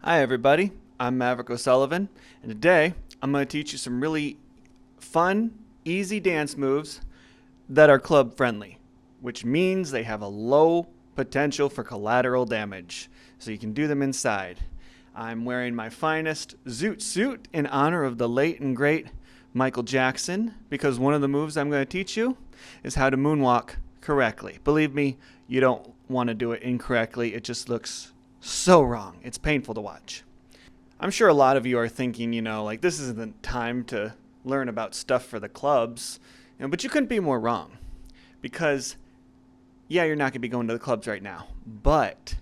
Hi everybody, I'm Maverick O'Sullivan, and today I'm going to teach you some really fun, easy dance moves that are club friendly, which means they have a low potential for collateral damage, so you can do them inside. I'm wearing my finest zoot suit in honor of the late and great Michael Jackson, because one of the moves I'm going to teach you is how to moonwalk correctly. Believe me, you don't want to do it incorrectly. It just looks so wrong. It's painful to watch. I'm sure a lot of you are thinking, like this isn't the time to learn about stuff for the clubs, but you couldn't be more wrong. Because, yeah, you're not going to be going to the clubs right now, but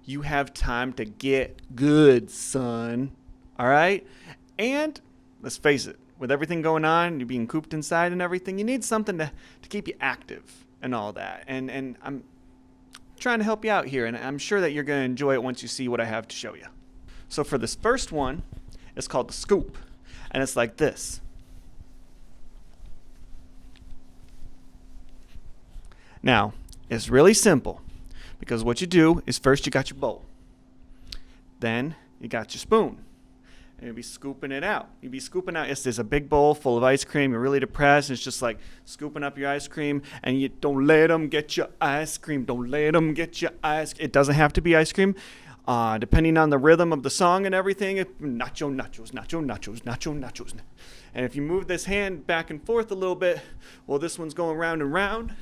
you have time to get good, son. All right? And let's face it, with everything going on, you being cooped inside and everything, you need something to keep you active and all that. And I'm trying to help you out here, and I'm sure that you're going to enjoy it once you see what I have to show you. So for this first one, it's called the scoop, and it's like this. Now, it's really simple, because what you do is first you got your bowl, then you got your spoon, and you'll be scooping it out. You'll be scooping out, there's a big bowl full of ice cream, you're really depressed, and it's just like scooping up your ice cream, and you don't let them get your ice cream, don't let them get your ice cream. It doesn't have to be ice cream. Depending on the rhythm of the song and everything, nacho, nachos, nacho, nachos, nacho, nachos. And if you move this hand back and forth a little bit, well, this one's going round and round.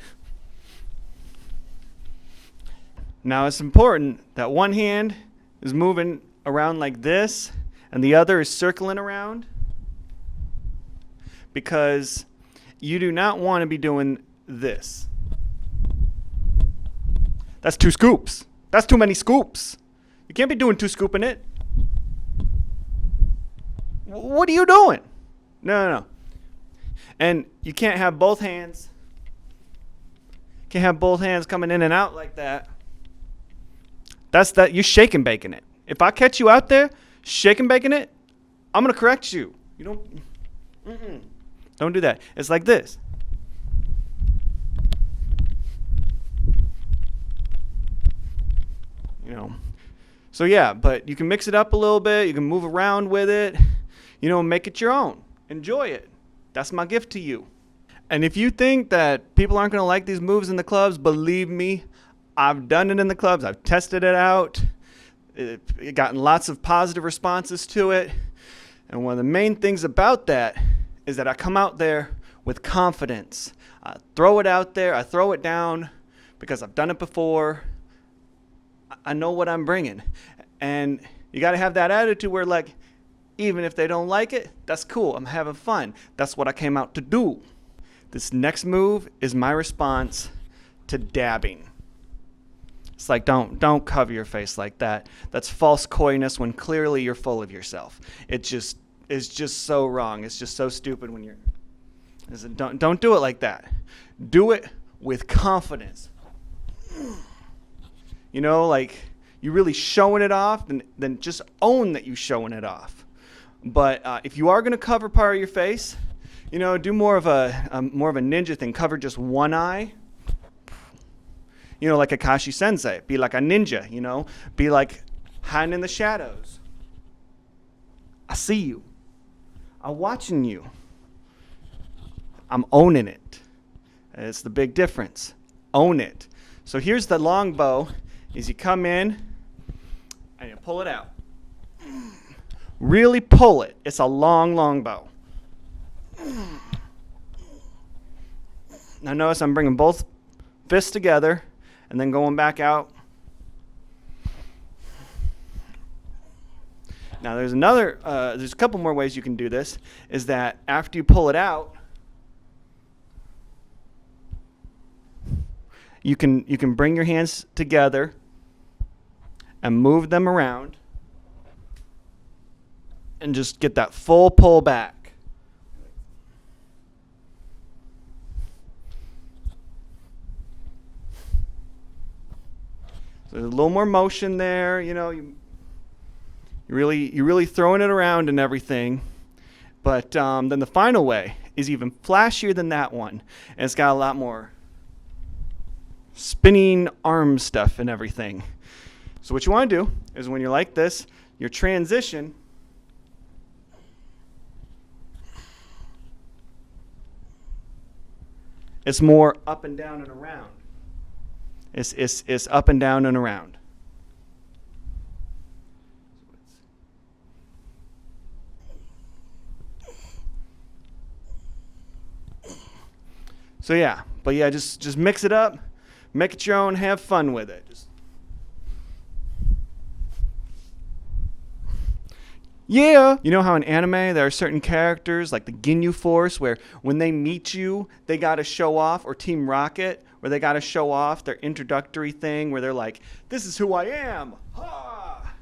Now it's important that one hand is moving around like this and the other is circling around, because you do not want to be doing this. That's two scoops. That's too many scoops. You can't be doing two scooping it. What are you doing? No. And you can't have both hands. Can't have both hands coming in and out like that. That's that. You're shake and baking it. If I catch you out there shake and baking it, I'm gonna correct you. You don't do that. It's like this. So yeah, but you can mix it up a little bit. You can move around with it. Make it your own. Enjoy it. That's my gift to you. And if you think that people aren't going to like these moves in the clubs, believe me, I've done it in the clubs. I've tested it out. It gotten lots of positive responses to it. And one of the main things about that is that I come out there with confidence. I throw it out there. I throw it down because I've done it before. I know what I'm bringing. And you got to have that attitude where, like, even if they don't like it, that's cool. I'm having fun. That's what I came out to do. This next move is my response to dabbing. It's like, don't cover your face like that. That's false coyness when clearly you're full of yourself. It's just so wrong. It's just so stupid when you're... Don't do it like that. Do it with confidence. Like you're really showing it off, then just own that you're showing it off. But if you are going to cover part of your face, do more of a ninja thing. Cover just one eye. Like Akashi Sensei. Be like a ninja, Be like hiding in the shadows. I see you. I'm watching you. I'm owning it. It's the big difference. Own it. So here's the long bow. Is you come in and you pull it out. Really pull it. It's a long, long bow. Now notice I'm bringing both fists together and then going back out. Now there's a couple more ways you can do this, is that after you pull it out, you can bring your hands together and move them around and just get that full pull back. So there's a little more motion there, you're really throwing it around and everything. But then the final way is even flashier than that one, and it's got a lot more spinning arm stuff and everything. So what you want to do is when you're like this, your transition is more up and down and around. It's up and down and around. So yeah, but yeah, just mix it up, make it your own, have fun with it. Yeah. You know how in anime there are certain characters like the Ginyu Force where when they meet you, they got to show off, or Team Rocket where they got to show off their introductory thing where they're like, this is who I am. Ha!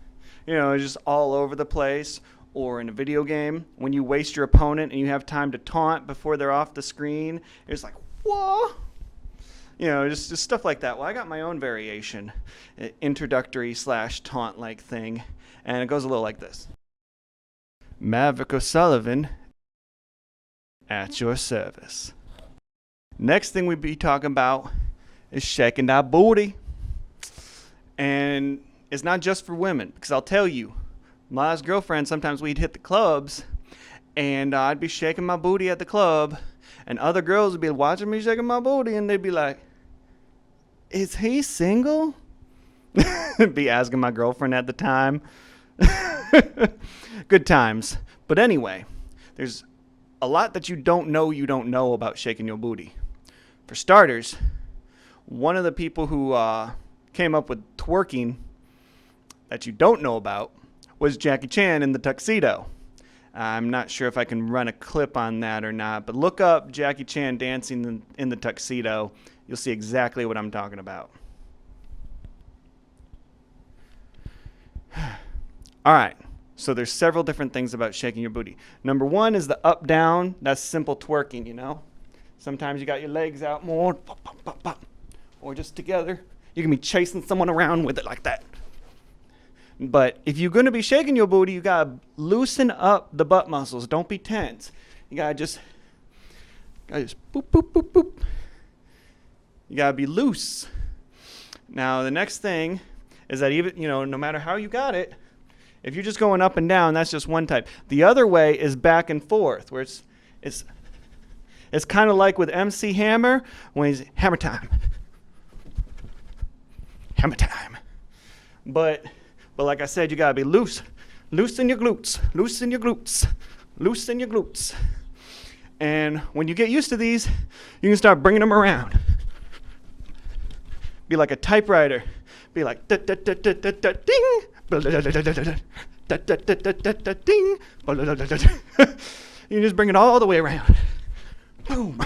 You know, just all over the place. Or in a video game, when you waste your opponent and you have time to taunt before they're off the screen, it's like, whoa. You know, just stuff like that. Well, I got my own variation, introductory / taunt-like thing, and it goes a little like this. Maverick O'Sullivan at your service. Next thing we be talking about is shaking that booty. And it's not just for women, because I'll tell you, my last girlfriend, sometimes we'd hit the clubs, and I'd be shaking my booty at the club, and other girls would be watching me shaking my booty, and they'd be like, is he single? Be asking my girlfriend at the time. Good times. But anyway, there's a lot that you don't know about shaking your booty. For starters, one of the people who came up with twerking that you don't know about was Jackie Chan in the tuxedo. I'm not sure if I can run a clip on that or not, but look up Jackie Chan dancing in the tuxedo. You'll see exactly what I'm talking about. All right, so there's several different things about shaking your booty. Number one is the up down. That's simple twerking, you know. Sometimes you got your legs out more, pop, pop, pop, pop, or just together. You can be chasing someone around with it like that. But if you're going to be shaking your booty, you got to loosen up the butt muscles. Don't be tense. You got to just boop, boop, boop, boop. You got to be loose. Now, the next thing is that even, no matter how you got it, if you're just going up and down, that's just one type. The other way is back and forth, where it's kind of like with MC Hammer when he's hammer time. Hammer time. But like I said, you got to be loose. Loosen your glutes. Loosen your glutes. Loosen your glutes. And when you get used to these, you can start bringing them around. Be like a typewriter. Be like da da da da da da ding. Da da da da da da ding. You can just bring it all the way around. Boom.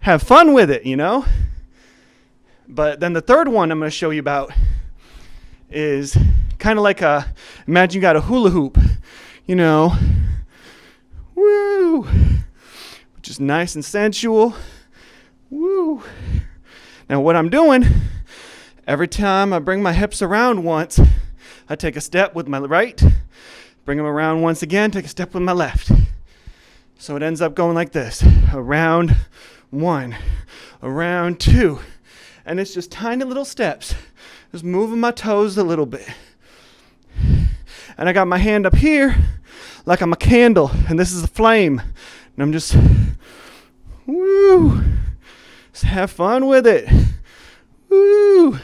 Have fun with it, But then the third one I'm going to show you about is kind of like imagine you got a hula hoop, woo, which is nice and sensual, woo. Now what I'm doing, every time I bring my hips around once, I take a step with my right, bring them around once again, take a step with my left. So it ends up going like this, around one, around two, and it's just tiny little steps. Just moving my toes a little bit. And I got my hand up here like I'm a candle, and this is a flame. And I'm just, woo, just have fun with it. Woo. You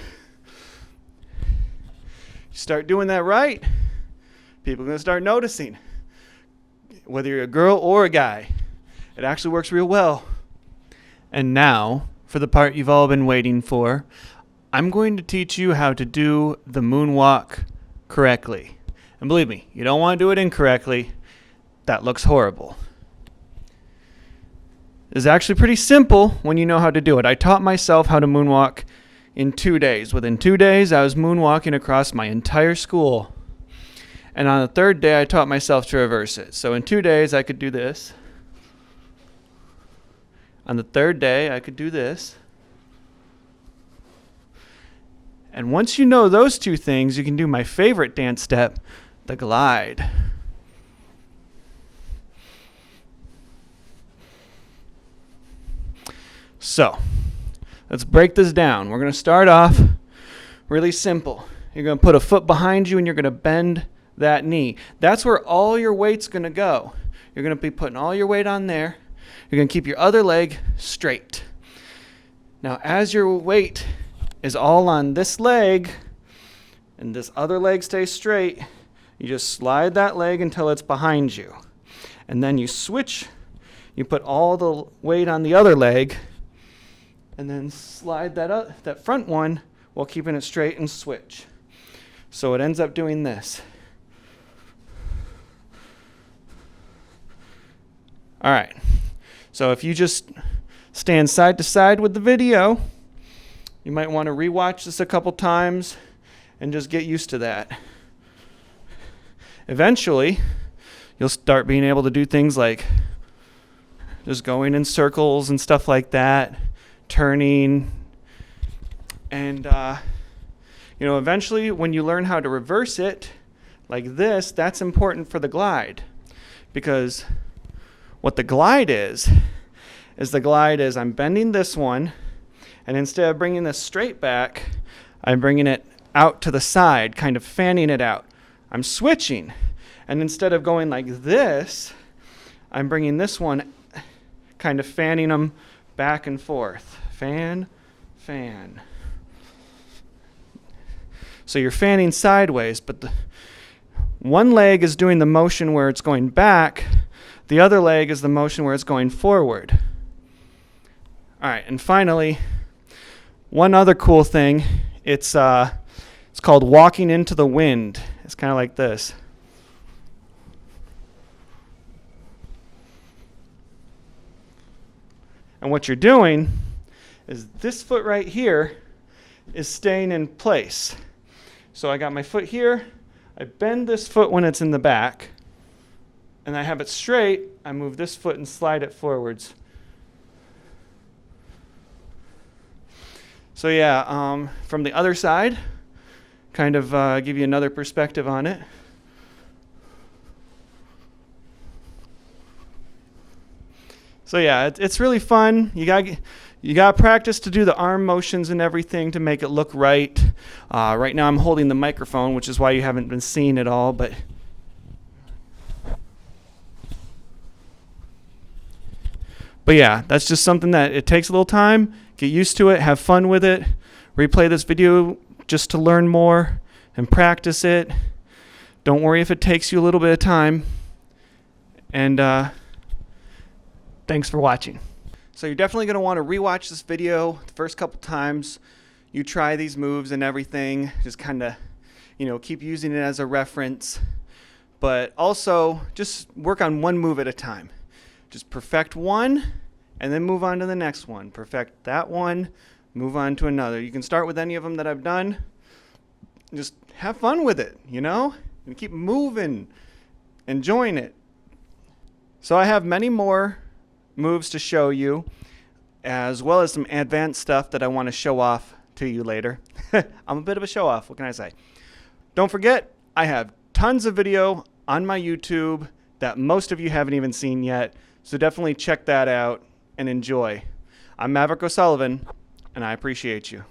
start doing that right, people are going to start noticing. Whether you're a girl or a guy, it actually works real well. And now, for the part you've all been waiting for, I'm going to teach you how to do the moonwalk correctly. And believe me, you don't want to do it incorrectly. That looks horrible. It's actually pretty simple when you know how to do it. I taught myself how to moonwalk in 2 days. Within 2 days, I was moonwalking across my entire school. And on the third day, I taught myself to reverse it. So in 2 days, I could do this. On the third day, I could do this. And once you know those two things, you can do my favorite dance step, the glide. So, let's break this down. We're going to start off really simple. You're going to put a foot behind you and you're going to bend that knee. That's where all your weight's going to go. You're going to be putting all your weight on there. You're going to keep your other leg straight. Now, as your weight is all on this leg and this other leg stays straight, you just slide that leg until it's behind you. And then you switch. You put all the weight on the other leg and then slide that front one while keeping it straight and switch. So it ends up doing this. All right. So if you just stand side to side with the video, you might want to rewatch this a couple times and just get used to that. Eventually, you'll start being able to do things like just going in circles and stuff like that, turning, and eventually when you learn how to reverse it like this, that's important for the glide, because what the glide is I'm bending this one, and instead of bringing this straight back, I'm bringing it out to the side, kind of fanning it out. I'm switching, and instead of going like this, I'm bringing this one, kind of fanning them back and forth. Fan, fan. So you're fanning sideways, but one leg is doing the motion where it's going back. The other leg is the motion where it's going forward. All right, and finally, one other cool thing, it's called walking into the wind. It's kind of like this. And what you're doing is this foot right here is staying in place. So I got my foot here, I bend this foot when it's in the back, and I have it straight, I move this foot and slide it forwards. So yeah, from the other side, kind of give you another perspective on it. So yeah, it's really fun. You got to practice to do the arm motions and everything to make it look right. Right now I'm holding the microphone, which is why you haven't been seeing it all. But yeah, that's just something that it takes a little time. Get used to it. Have fun with it. Replay this video just to learn more and practice it. Don't worry if it takes you a little bit of time. And thanks for watching. So you're definitely going to want to rewatch this video the first couple times. You try these moves and everything. Just kind of, keep using it as a reference. But also, just work on one move at a time. Just perfect one, and then move on to the next one. Perfect that one, move on to another. You can start with any of them that I've done. Just have fun with it, and keep moving, enjoying it. So I have many more moves to show you, as well as some advanced stuff that I want to show off to you later. I'm a bit of a show off, what can I say? Don't forget, I have tons of video on my YouTube that most of you haven't even seen yet, so definitely check that out and enjoy. I'm Maverick O'Sullivan, and I appreciate you.